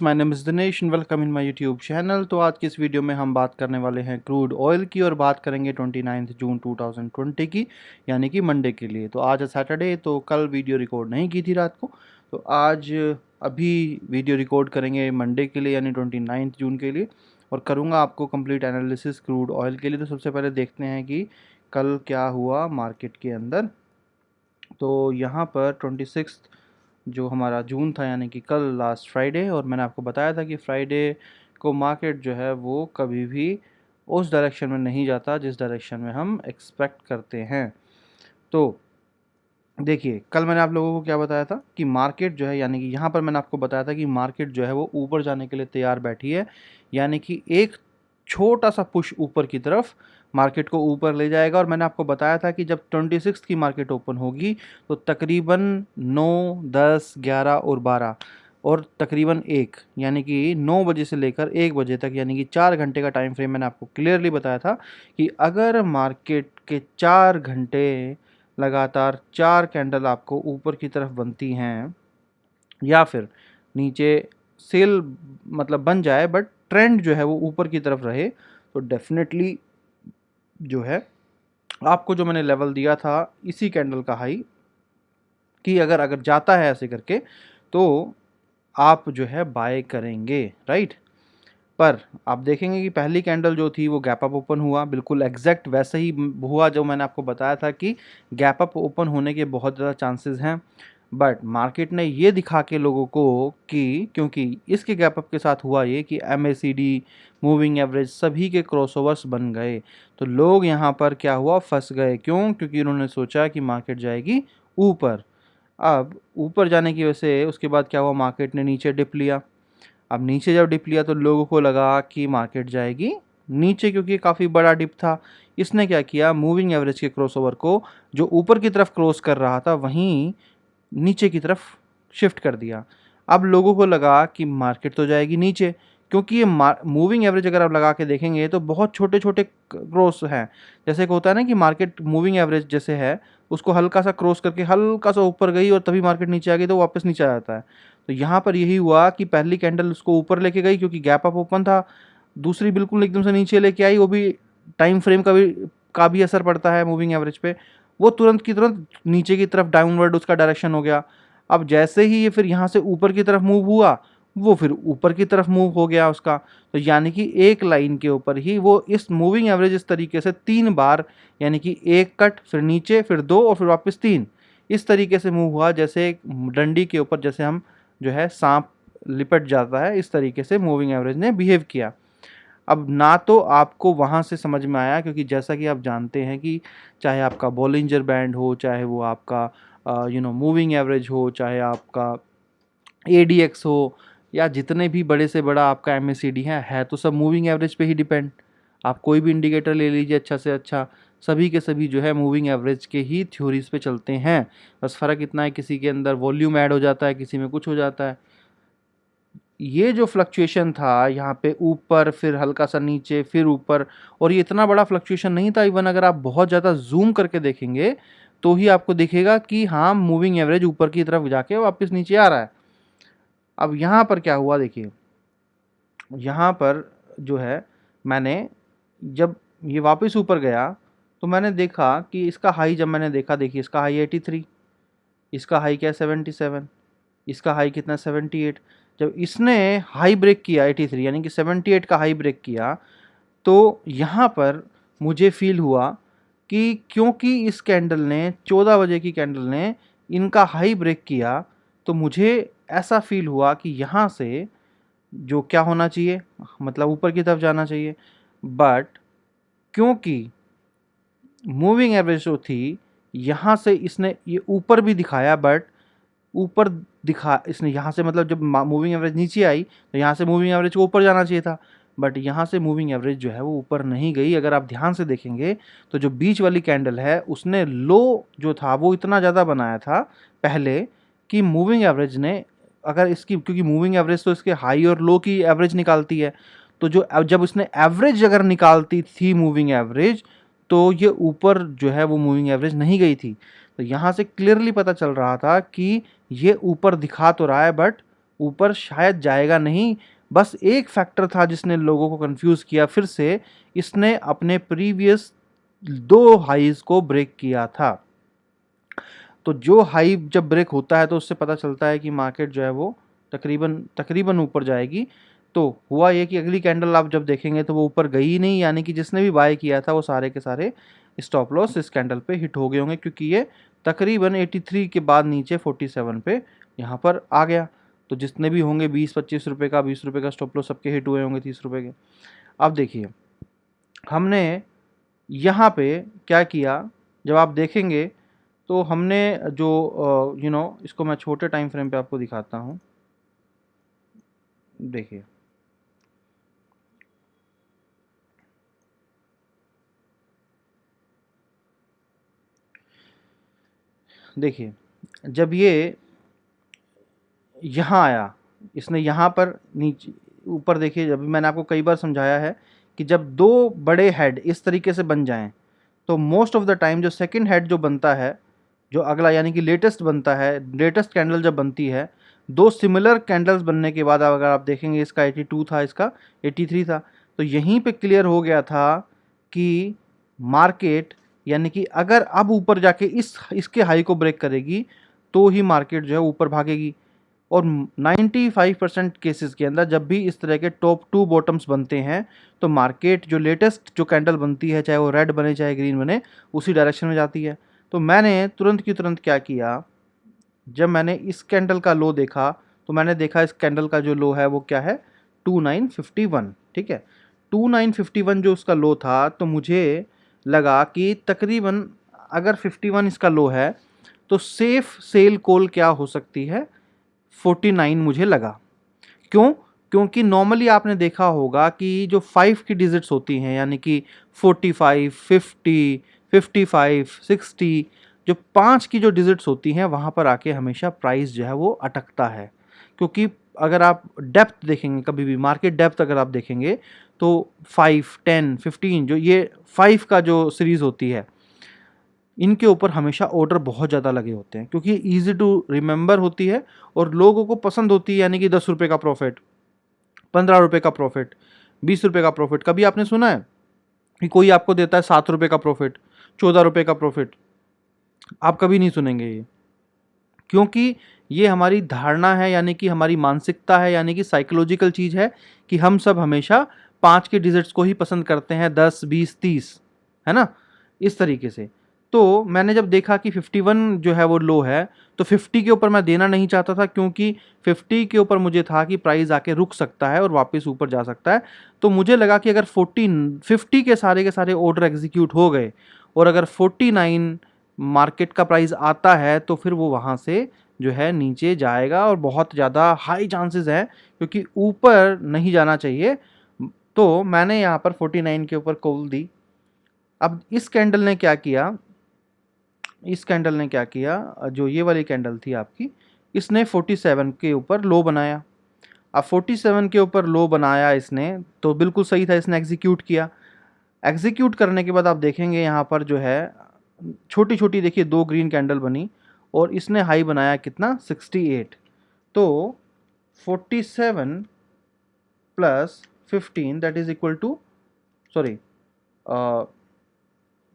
My name is Dinesh and welcome in my YouTube channel. तो आज की इस वीडियो में हम बात करने वाले हैं क्रूड ऑयल की और बात करेंगे 29 जून 2020 की, यानी कि मंडे के लिए। तो आज है सैटरडे, तो कल वीडियो रिकॉर्ड नहीं की थी रात को, तो आज अभी वीडियो रिकॉर्ड करेंगे मंडे के लिए यानी 29 जून के लिए, और करूँगा आपको कंप्लीट एनालिसिस क्रूड ऑयल के लिए। तो सबसे पहले देखते हैं कि कल क्या हुआ मार्केट के अंदर। तो यहाँ पर 26 जो हमारा जून था यानी कि कल लास्ट फ्राइडे, और मैंने आपको बताया था कि फ्राइडे को मार्केट जो है वो कभी भी उस डायरेक्शन में नहीं जाता जिस डायरेक्शन में हम एक्सपेक्ट करते हैं। तो देखिए, कल मैंने आप लोगों को क्या बताया था कि मार्केट जो है, यानी कि यहाँ पर मैंने आपको बताया था कि मार्केट जो है वो ऊपर जाने के लिए तैयार बैठी है, यानी कि एक छोटा सा पुश ऊपर की तरफ मार्केट को ऊपर ले जाएगा। और मैंने आपको बताया था कि जब 26 की मार्केट ओपन होगी तो तकरीबन 9, 10, 11 और 12 और तकरीबन 1, यानी कि 9 बजे से लेकर 1 बजे तक, यानी कि 4 घंटे का टाइम फ्रेम मैंने आपको क्लियरली बताया था कि अगर मार्केट के 4 घंटे लगातार 4 कैंडल आपको ऊपर की तरफ बनती हैं या फिर नीचे सेल मतलब बन जाए बट ट्रेंड जो है वो ऊपर की तरफ रहे, तो डेफिनेटली जो है आपको जो मैंने लेवल दिया था इसी कैंडल का हाई कि अगर अगर जाता है ऐसे करके तो आप जो है बाय करेंगे, राइट। पर आप देखेंगे कि पहली कैंडल जो थी वो गैप अप ओपन हुआ, बिल्कुल एग्जैक्ट वैसे ही हुआ जो मैंने आपको बताया था कि गैप अप ओपन होने के बहुत ज़्यादा चांसेस हैं। बट मार्केट ने ये दिखा के लोगों को कि क्योंकि इसके गैप अप के साथ हुआ ये कि MACD, मूविंग एवरेज सभी के क्रॉसओवर्स बन गए, तो लोग यहाँ पर क्या हुआ फंस गए। क्यों? क्योंकि उन्होंने सोचा कि मार्केट जाएगी ऊपर। अब ऊपर जाने की वजह से उसके बाद क्या हुआ, मार्केट ने नीचे डिप लिया। अब नीचे जब डिप लिया तो लोगों को लगा कि मार्केट जाएगी नीचे, क्योंकि काफ़ी बड़ा डिप था। इसने क्या किया, मूविंग एवरेज के क्रॉसओवर को जो ऊपर की तरफ क्रॉस कर रहा था वहीं नीचे की तरफ शिफ्ट कर दिया। अब लोगों को लगा कि मार्केट तो जाएगी नीचे, क्योंकि ये मूविंग एवरेज अगर आप लगा के देखेंगे तो बहुत छोटे छोटे क्रॉस हैं। जैसे कि होता है ना कि मार्केट मूविंग एवरेज जैसे है उसको हल्का सा क्रॉस करके हल्का सा ऊपर गई और तभी मार्केट नीचे आ गई तो वापस नीचे आ जाता है। तो यहाँ पर यही हुआ कि पहली कैंडल उसको ऊपर लेके गई क्योंकि गैप अप ओपन था, दूसरी बिल्कुल एकदम से नीचे लेके आई, वो भी टाइम फ्रेम का भी असर पड़ता है मूविंग एवरेज पे। वो तुरंत की तुरंत नीचे की तरफ डाउनवर्ड उसका डायरेक्शन हो गया। अब जैसे ही ये फिर यहाँ से ऊपर की तरफ मूव हुआ, वो फिर ऊपर की तरफ मूव हो गया उसका। तो यानी कि एक लाइन के ऊपर ही वो इस मूविंग एवरेज इस तरीके से 3 बार, यानी कि एक कट फिर नीचे फिर 2 और फिर वापस 3, इस तरीके से मूव हुआ जैसे एक डंडी के ऊपर जैसे हम जो है सांप लिपट जाता है, इस तरीके से मूविंग एवरेज ने बिहेव किया। अब ना तो आपको वहाँ से समझ में आया, क्योंकि जैसा कि आप जानते हैं कि चाहे आपका बॉलिंजर बैंड हो, चाहे वो आपका मूविंग एवरेज हो, चाहे आपका ADX हो, या जितने भी बड़े से बड़ा आपका MACD है तो सब मूविंग एवरेज पे ही डिपेंड। आप कोई भी इंडिकेटर ले लीजिए अच्छा से अच्छा, सभी के सभी जो है मूविंग एवरेज के ही थ्योरीज पे चलते हैं। बस फ़र्क इतना है किसी के अंदर वॉल्यूम ऐड हो जाता है, किसी में कुछ हो जाता है। ये जो फ्लक्चुएशन था यहाँ पे ऊपर फिर हल्का सा नीचे फिर ऊपर, और ये इतना बड़ा फ्लक्चुएशन नहीं था। इवन अगर आप बहुत ज़्यादा जूम करके देखेंगे तो ही आपको दिखेगा कि हाँ मूविंग एवरेज ऊपर की तरफ जाके वापस नीचे आ रहा है। अब यहाँ पर क्या हुआ देखिए, यहाँ पर जो है मैंने जब ये वापस ऊपर गया तो मैंने देखा कि इसका हाई जब मैंने देखा, देखिए इसका हाई 83, इसका हाई क्या 77, इसका हाई कितना 78। जब इसने हाई ब्रेक किया 83 यानी कि 78 का हाई ब्रेक किया, तो यहाँ पर मुझे फील हुआ कि क्योंकि इस कैंडल ने 14 बजे की कैंडल ने इनका हाई ब्रेक किया, तो मुझे ऐसा फील हुआ कि यहाँ से जो क्या होना चाहिए, मतलब ऊपर की तरफ जाना चाहिए। बट क्योंकि मूविंग एवरेज जो थी यहाँ से इसने ये ऊपर भी दिखाया, बट ऊपर दिखा इसने यहाँ से, मतलब जब मूविंग एवरेज नीचे आई तो यहाँ से मूविंग एवरेज को ऊपर जाना चाहिए था, बट यहाँ से मूविंग एवरेज जो है वो ऊपर नहीं गई। अगर आप ध्यान से देखेंगे तो जो बीच वाली कैंडल है उसने लो जो था वो इतना ज़्यादा बनाया था पहले कि मूविंग एवरेज ने, अगर इसकी, क्योंकि मूविंग एवरेज तो इसके हाई और लो की एवरेज निकालती है, तो जो जब उसने एवरेज अगर निकालती थी मूविंग एवरेज, तो ये ऊपर जो है वो मूविंग एवरेज नहीं गई थी। तो यहाँ से क्लियरली पता चल रहा था कि ये ऊपर दिखा तो रहा है बट ऊपर शायद जाएगा नहीं। बस एक फैक्टर था जिसने लोगों को कंफ्यूज किया, फिर से इसने अपने प्रीवियस 2 हाईज को ब्रेक किया था। तो जो हाई जब ब्रेक होता है तो उससे पता चलता है कि मार्केट जो है वो तकरीबन तकरीबन ऊपर जाएगी। तो हुआ ये कि अगली कैंडल आप जब देखेंगे तो वो ऊपर गई ही नहीं, यानी कि जिसने भी बाय किया था वो सारे के सारे स्टॉप लॉस इस कैंडल पे हिट हो गए होंगे, क्योंकि ये तकरीबन 83 के बाद नीचे 47 पे यहाँ पर आ गया। तो जितने भी होंगे 20-25 रुपये का, 20 रुपये का स्टॉप लॉस सबके हिट हुए होंगे, 30 रुपये के। अब देखिए हमने यहाँ पे क्या किया, जब आप देखेंगे तो हमने जो इसको मैं छोटे टाइम फ्रेम पे आपको दिखाता हूँ। देखिए देखिए जब ये यहाँ आया, इसने यहाँ पर नीचे ऊपर, देखिए जब मैंने आपको कई बार समझाया है कि जब दो बड़े हेड इस तरीके से बन जाएं तो मोस्ट ऑफ द टाइम जो सेकंड हेड जो बनता है, जो अगला यानी कि लेटेस्ट बनता है, लेटेस्ट कैंडल जब बनती है, दो सिमिलर कैंडल्स बनने के बाद अगर आप देखेंगे इसका 82 था, इसका 83 था, तो यहीं पे क्लियर हो गया था कि मार्केट यानी कि अगर अब ऊपर जाके इसके हाई को ब्रेक करेगी तो ही मार्केट जो है ऊपर भागेगी। और 95% केसेस के अंदर जब भी इस तरह के टॉप 2 बॉटम्स बनते हैं तो मार्केट जो लेटेस्ट जो कैंडल बनती है, चाहे वो रेड बने चाहे ग्रीन बने, उसी डायरेक्शन में जाती है। तो मैंने तुरंत की तुरंत क्या किया, जब मैंने इस कैंडल का लो देखा तो मैंने देखा इस कैंडल का जो लो है वो क्या है, 2951। ठीक है, 2951 जो उसका लो था, तो मुझे लगा कि तकरीबन अगर 51 इसका लो है तो सेफ सेल कॉल क्या हो सकती है, 49 मुझे लगा। क्यों? क्योंकि नॉर्मली आपने देखा होगा कि जो 5 की डिजिट्स होती हैं, यानी कि 45, 50, 55, 60, जो 5 की जो डिजिट्स होती हैं वहाँ पर आके हमेशा प्राइस जो है वो अटकता है। क्योंकि अगर आप डेप्थ देखेंगे, कभी भी मार्केट डेप्थ अगर आप देखेंगे तो 5, 10, 15 जो ये 5 का जो सीरीज़ होती है, इनके ऊपर हमेशा ऑर्डर बहुत ज़्यादा लगे होते हैं, क्योंकि ईजी टू रिमेंबर होती है और लोगों को पसंद होती है। यानी कि 10 रुपये का प्रॉफिट, 15 रुपये का प्रॉफिट, 20 रुपये का प्रॉफिट। कभी आपने सुना है कि कोई आपको देता है 7 रुपये का प्रॉफिट, 14 रुपये का प्रॉफिट? आप कभी नहीं सुनेंगे ये, क्योंकि ये हमारी धारणा है, यानी कि हमारी मानसिकता है, यानी कि साइकोलॉजिकल चीज़ है कि हम सब हमेशा 5 के डिजिट्स को ही पसंद करते हैं, 10, 20, 30, है ना, इस तरीके से। तो मैंने जब देखा कि 51 जो है वो लो है, तो 50 के ऊपर मैं देना नहीं चाहता था, क्योंकि 50 के ऊपर मुझे था कि प्राइस आके रुक सकता है और वापस ऊपर जा सकता है। तो मुझे लगा कि अगर 50 के सारे ऑर्डर एग्जीक्यूट हो गए और अगर 49 मार्केट का प्राइस आता है तो फिर वो वहाँ से जो है नीचे जाएगा और बहुत ज़्यादा हाई चांसेस है, क्योंकि ऊपर नहीं जाना चाहिए। तो मैंने यहाँ पर 49 के ऊपर कॉल दी। अब इस कैंडल ने क्या किया, इस कैंडल ने क्या किया, जो ये वाली कैंडल थी आपकी, इसने 47 के ऊपर लो बनाया। अब 47 के ऊपर लो बनाया इसने, तो बिल्कुल सही था, इसने एग्जीक्यूट किया। एग्जीक्यूट करने के बाद आप देखेंगे यहाँ पर जो है छोटी छोटी, देखिए 2 ग्रीन कैंडल बनी और इसने हाई बनाया कितना, 68। तो 47 plus 15 that is equal to, sorry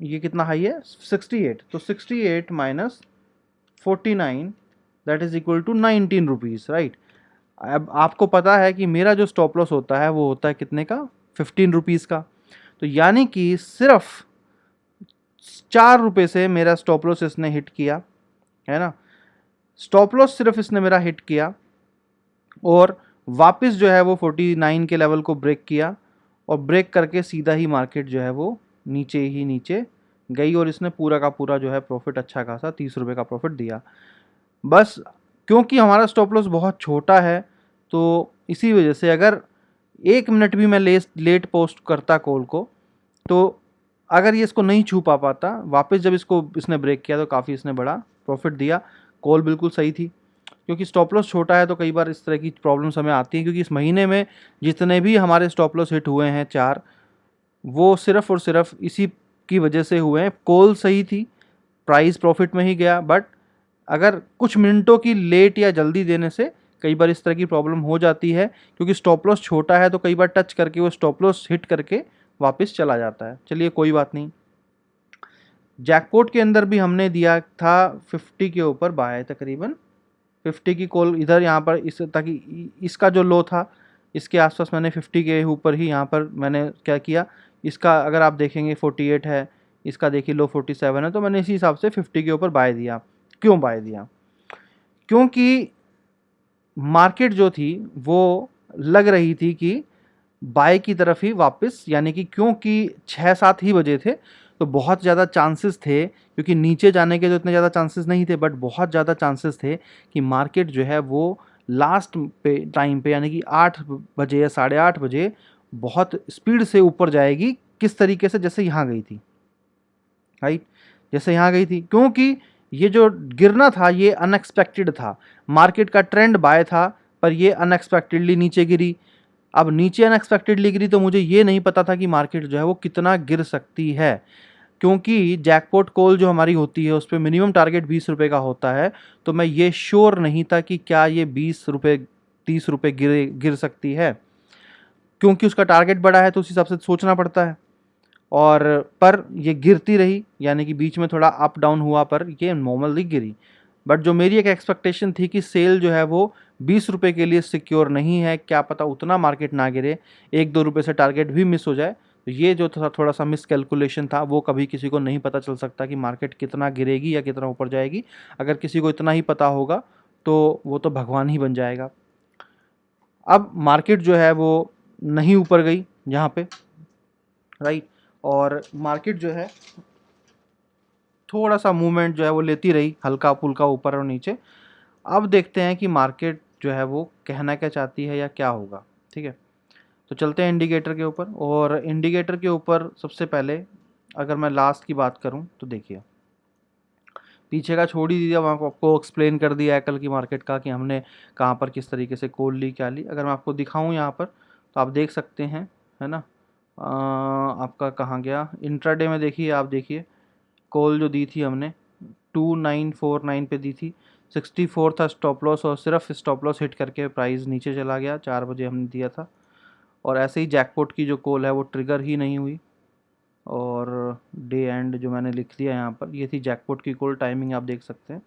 ये कितना हाई है, 68। तो 68 minus 49 that is equal to 19 rupees, right. अब आपको पता है कि मेरा जो स्टॉप लॉस होता है वो होता है कितने का, 15 रुपीज़ का। तो यानी कि सिर्फ 4 रुपये से मेरा स्टॉप लॉस इसने हिट किया, है ना। स्टॉप लॉस सिर्फ इसने मेरा हिट किया और वापस जो है वो 49 के लेवल को ब्रेक किया और ब्रेक करके सीधा ही मार्केट जो है वो नीचे ही नीचे गई और इसने पूरा का पूरा जो है प्रॉफिट अच्छा खासा 30 रुपये का प्रॉफिट दिया। बस क्योंकि हमारा स्टॉप लॉस बहुत छोटा है तो इसी वजह से अगर 1 मिनट भी मैं लेट पोस्ट करता कॉल को, तो अगर ये इसको नहीं छू पाता, वापस जब इसको इसने ब्रेक किया तो काफ़ी इसने बड़ा प्रॉफिट दिया। कॉल बिल्कुल सही थी, क्योंकि स्टॉप लॉस छोटा है तो कई बार इस तरह की प्रॉब्लम्स हमें आती हैं। क्योंकि इस महीने में जितने भी हमारे स्टॉप लॉस हिट हुए हैं 4, वो सिर्फ और सिर्फ इसी की वजह से हुए हैं। कॉल सही थी, प्राइस प्रॉफिट में ही गया, बट अगर कुछ मिनटों की लेट या जल्दी देने से कई बार इस तरह की प्रॉब्लम हो जाती है क्योंकि स्टॉप लॉस छोटा है, तो कई बार टच करके वो स्टॉप लॉस हिट करके वापस चला जाता है। चलिए कोई बात नहीं। जैकपॉट के अंदर भी हमने दिया था 50 के ऊपर बाय, तकरीबन 50 की कॉल इधर यहाँ पर, इस ताकि इसका जो लो था इसके आसपास मैंने 50 के ऊपर ही यहाँ पर मैंने क्या किया, इसका अगर आप देखेंगे 48 है, इसका देखिए लो 47 है, तो मैंने इसी हिसाब से 50 के ऊपर बाय दिया। क्यों बाय दिया? क्योंकि मार्केट जो थी वो लग रही थी कि बाय की तरफ ही वापस, यानी कि क्योंकि 6-7 ही बजे थे तो बहुत ज़्यादा चांसेस थे, क्योंकि नीचे जाने के तो इतने ज़्यादा चांसेस नहीं थे, बट बहुत ज़्यादा चांसेस थे कि मार्केट जो है वो लास्ट पे टाइम पे, यानी कि 8 बजे या 8:30 बजे बहुत स्पीड से ऊपर जाएगी। किस तरीके से? जैसे यहाँ गई थी, राइट, जैसे यहाँ गई थी, क्योंकि ये जो गिरना था ये अनएक्सपेक्टेड था। मार्केट का ट्रेंड बाय था पर ये अनएक्सपेक्टेडली नीचे गिरी। अब नीचे अनएक्सपेक्टेडली गिरी तो मुझे ये नहीं पता था कि मार्केट जो है वो कितना गिर सकती है, क्योंकि जैकपॉट कॉल जो हमारी होती है उस पर मिनिमम टारगेट 20 रुपये का होता है। तो मैं ये श्योर नहीं था कि क्या ये 20 रुपये 30 रुपये गिर सकती है, क्योंकि उसका टारगेट बड़ा है तो उस हिसाब से सोचना पड़ता है। और पर ये गिरती रही, यानी कि बीच में थोड़ा अप डाउन हुआ पर ये नॉर्मली गिरी। बट जो मेरी एक एक्सपेक्टेशन थी कि सेल जो है वो 20 रुपये के लिए सिक्योर नहीं है, क्या पता उतना मार्केट ना गिरे, 1-2 रुपये से टारगेट भी मिस हो जाए। तो ये जो थोड़ा सा मिस कैलकुलेशन था, वो कभी किसी को नहीं पता चल सकता कि मार्केट कितना गिरेगी या कितना ऊपर जाएगी। अगर किसी को इतना ही पता होगा तो वो तो भगवान ही बन जाएगा। अब मार्केट जो है वो नहीं ऊपर गई यहाँ पे, राइट, और मार्केट जो है थोड़ा सा मूवमेंट जो है वो लेती रही, हल्का फुल्का ऊपर और नीचे। अब देखते हैं कि मार्केट जो है वो कहना क्या चाहती है या क्या होगा। ठीक है, तो चलते हैं इंडिकेटर के ऊपर। और इंडिकेटर के ऊपर सबसे पहले अगर मैं लास्ट की बात करूं तो देखिए, पीछे का छोड़ ही दिया, मैं आपको एक्सप्लेन कर दिया है कल की मार्केट का कि हमने कहाँ पर किस तरीके से कॉल ली, क्या ली। अगर मैं आपको दिखाऊं यहाँ पर तो आप देख सकते हैं, है ना। आपका कहाँ गया इंट्राडे में? देखिए, आप देखिए कॉल जो दी थी हमने 2949 पे दी थी, 64 था स्टॉप लॉस, और सिर्फ स्टॉप लॉस हिट करके प्राइस नीचे चला गया। 4 बजे हमने दिया था, और ऐसे ही जैकपॉट की जो कॉल है वो ट्रिगर ही नहीं हुई। और डे एंड जो मैंने लिख दिया यहाँ पर, ये थी जैकपॉट की कॉल, टाइमिंग आप देख सकते हैं।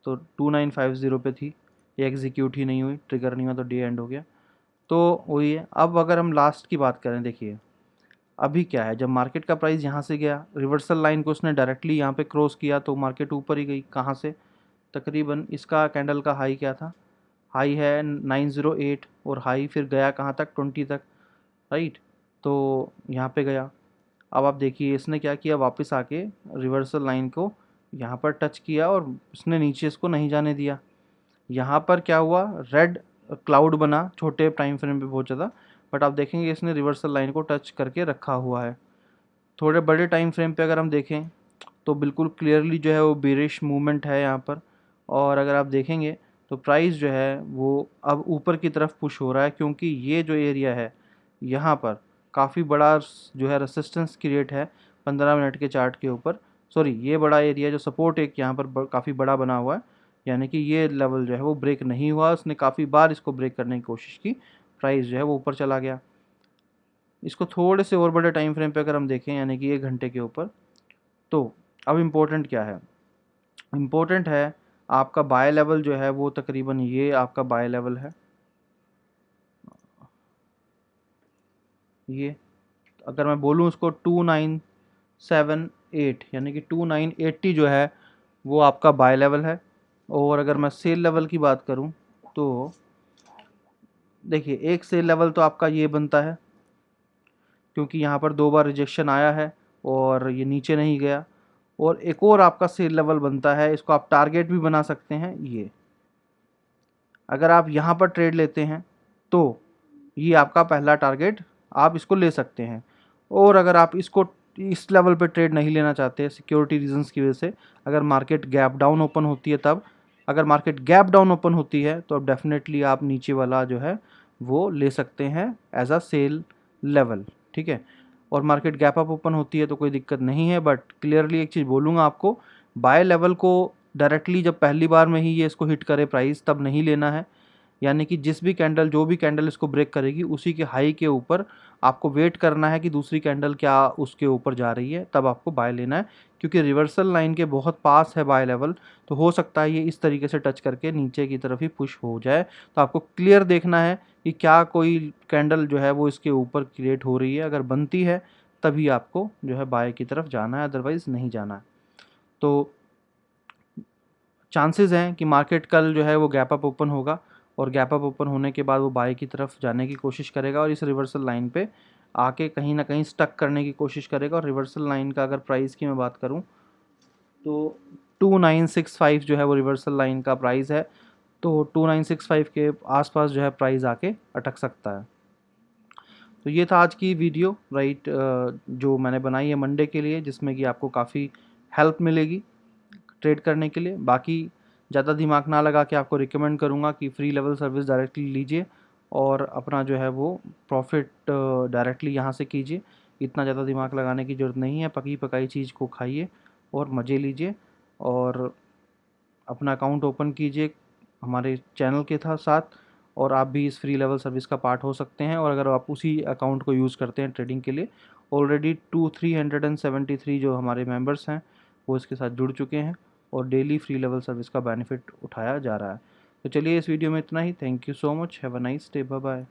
तो 2950 पे थी, ये एग्जीक्यूट ही नहीं हुई, ट्रिगर नहीं हुआ, तो डे एंड हो गया। तो वही है। अब अगर हम लास्ट की बात करें, देखिए अभी क्या है, जब मार्केट का प्राइस यहाँ से गया, रिवर्सल लाइन को उसने डायरेक्टली यहाँ पे क्रॉस किया तो मार्केट ऊपर ही गई। कहाँ से? तकरीबन इसका कैंडल का हाई क्या था? हाई है 908, और हाई फिर गया कहाँ तक? 20 तक, राइट। तो यहाँ पे गया। अब आप देखिए इसने क्या किया, वापस आके रिवर्सल लाइन को यहाँ पर टच किया और इसने नीचे इसको नहीं जाने दिया। यहाँ पर क्या हुआ, रेड क्लाउड बना छोटे टाइम फ्रेम पे बहुत ज़्यादा, बट आप देखेंगे इसने रिवर्सल लाइन को टच करके रखा हुआ है। थोड़े बड़े टाइम फ्रेम पे अगर हम देखें तो बिल्कुल क्लियरली जो है वो बेरिश मूवमेंट है यहाँ पर। और अगर आप देखेंगे तो प्राइस जो है वो अब ऊपर की तरफ पुश हो रहा है, क्योंकि ये जो एरिया है यहाँ पर काफ़ी बड़ा जो है रेसिस्टेंस क्रिएट है 15 मिनट के चार्ट के ऊपर। सॉरी, ये बड़ा एरिया जो सपोर्ट एक यहाँ पर काफ़ी बड़ा बना हुआ है, यानी कि ये लेवल जो है वो ब्रेक नहीं हुआ। उसने काफ़ी बार इसको ब्रेक करने की कोशिश की, प्राइस जो है वो ऊपर चला गया। इसको थोड़े से और बड़े टाइम फ्रेम पे अगर हम देखें, यानी कि 1 घंटे के ऊपर, तो अब इम्पोर्टेंट क्या है? इम्पोर्टेंट है आपका बाय लेवल जो है वो तकरीबन ये आपका बाय लेवल है। ये अगर मैं बोलूँ उसको 2978, यानी कि 2980 जो है वो आपका बाय लेवल है। और अगर मैं सेल लेवल की बात करूँ तो देखिए, एक सेल लेवल तो आपका ये बनता है, क्योंकि यहाँ पर 2 बार रिजेक्शन आया है और ये नीचे नहीं गया। और एक और आपका सेल लेवल बनता है, इसको आप टारगेट भी बना सकते हैं। ये अगर आप यहाँ पर ट्रेड लेते हैं तो ये आपका पहला टारगेट, आप इसको ले सकते हैं। और अगर आप इसको इस लेवल पे ट्रेड नहीं लेना चाहते सिक्योरिटी रीजंस की वजह से, अगर मार्केट गैप डाउन ओपन होती है तब, अगर मार्केट गैप डाउन ओपन होती है तो अब डेफिनेटली आप नीचे वाला जो है वो ले सकते हैं एज अ सेल लेवल। ठीक है, और मार्केट गैप अप ओपन होती है तो कोई दिक्कत नहीं है। बट क्लियरली एक चीज़ बोलूँगा आपको, बाय लेवल को डायरेक्टली जब पहली बार में ही ये इसको हिट करे प्राइस, तब नहीं लेना है। यानी कि जिस भी कैंडल जो भी कैंडल इसको ब्रेक करेगी उसी के हाई के ऊपर आपको वेट करना है कि दूसरी कैंडल क्या उसके ऊपर जा रही है, तब आपको बाय लेना है। क्योंकि रिवर्सल लाइन के बहुत पास है बाय लेवल, तो हो सकता है ये इस तरीके से टच करके नीचे की तरफ ही पुश हो जाए। तो आपको क्लियर देखना है कि क्या कोई कैंडल जो है वो इसके ऊपर क्रिएट हो रही है, अगर बनती है तभी आपको जो है बाय की तरफ जाना है, अदरवाइज़ नहीं जाना है। तो चांसेस हैं कि मार्केट कल जो है वो गैप अप ओपन होगा और गैप अप ओपन होने के बाद वो बाय की तरफ जाने की कोशिश करेगा और इस रिवर्सल लाइन पे आके कहीं ना कहीं स्टक करने की कोशिश करेगा। और रिवर्सल लाइन का अगर प्राइस की मैं बात करूं तो 2965 जो है वो रिवर्सल लाइन का प्राइस है। तो 2965 के आसपास जो है प्राइस आके अटक सकता है। तो ये था आज की वीडियो राइट, जो मैंने बनाई है मंडे के लिए, जिसमें कि आपको काफ़ी हेल्प मिलेगी ट्रेड करने के लिए। बाकी ज़्यादा दिमाग ना लगा के आपको रिकमेंड करूँगा कि फ्री लेवल सर्विस डायरेक्टली लीजिए और अपना जो है वो प्रॉफिट डायरेक्टली यहाँ से कीजिए। इतना ज़्यादा दिमाग लगाने की ज़रूरत नहीं है, पकी पकाई चीज़ को खाइए और मज़े लीजिए और अपना अकाउंट ओपन कीजिए हमारे चैनल के साथ, और आप भी इस फ्री लेवल सर्विस का पार्ट हो सकते हैं। और अगर आप उसी अकाउंट को यूज़ करते हैं ट्रेडिंग के लिए, ऑलरेडी 373 जो हमारे मेंबर्स हैं वो इसके साथ जुड़ चुके हैं और डेली फ्री लेवल सर्विस का बेनिफिट उठाया जा रहा है। तो चलिए इस वीडियो में इतना ही। Thank you so much, have a nice day, bye bye.